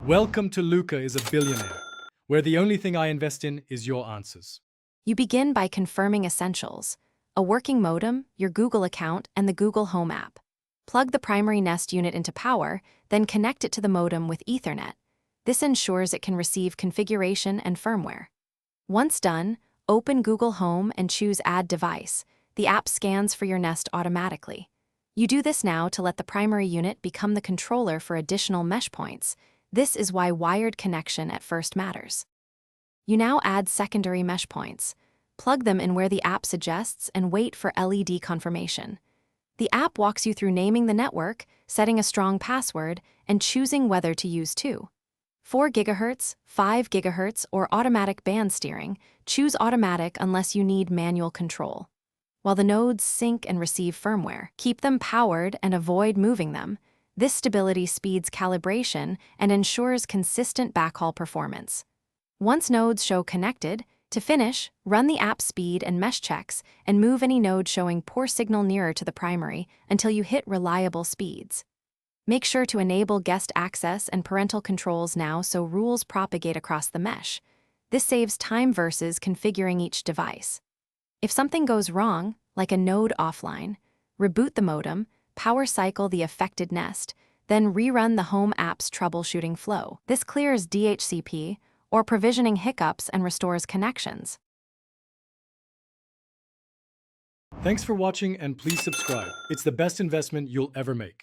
Welcome to Luca is a Billionaire, where the only thing I invest in is your answers. You begin by confirming essentials: a working modem, your Google account, and the Google Home app. Plug the primary Nest unit into power, then connect it to the modem with Ethernet. This ensures it can receive configuration and firmware. Once done, open Google Home and choose Add Device. The app scans for your Nest automatically. You do this now to let the primary unit become the controller for additional mesh points. This is why wired connection at first matters. You now add secondary mesh points. Plug them in where the app suggests and wait for LED confirmation. The app walks you through naming the network, setting a strong password, and choosing whether to use 4 GHz, 5 GHz, or automatic band steering. Choose automatic unless you need manual control. While the nodes sync and receive firmware, keep them powered and avoid moving them. This stability speeds calibration and ensures consistent backhaul performance. Once nodes show connected, to finish, run the app speed and mesh checks and move any node showing poor signal nearer to the primary until you hit reliable speeds. Make sure to enable guest access and parental controls now so rules propagate across the mesh. This saves time versus configuring each device. If something goes wrong, like a node offline, reboot the modem, power cycle the affected Nest, then rerun the Home app's troubleshooting flow. This clears DHCP or provisioning hiccups and restores connections. Thanks for watching and please subscribe. It's the best investment you'll ever make.